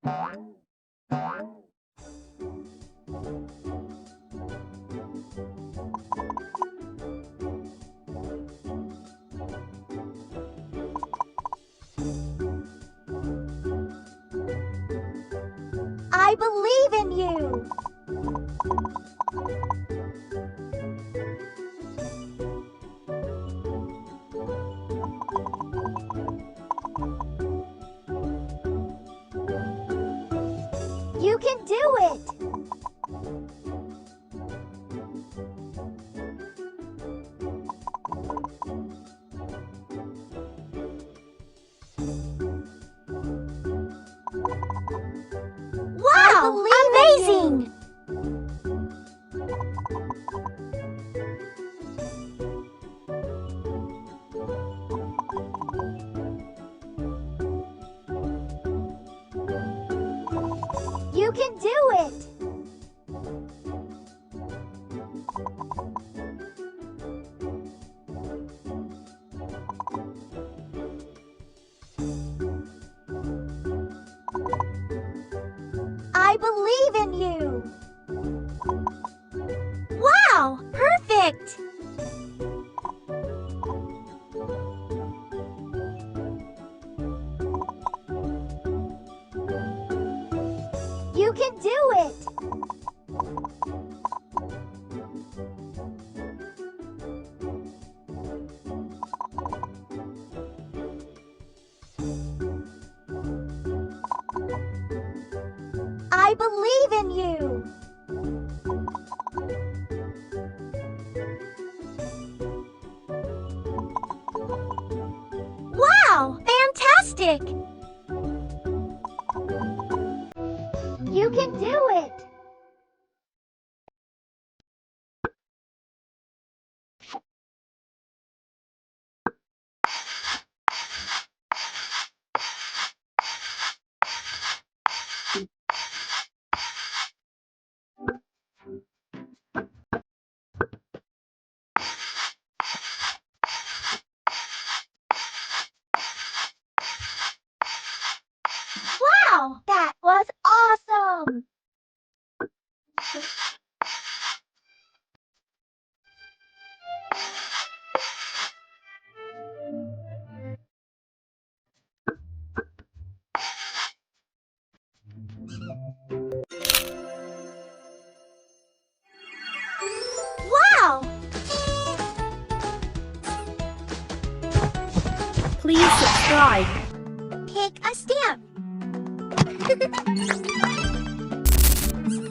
I believe in you. You can do it. Wow, amazing! You can do it! I believe in you! Wow! Perfect! You can do it! I believe in you! Wow! Fantastic! You can do it! Wow! That was awesome! Wow! Please subscribe. Pick a stamp.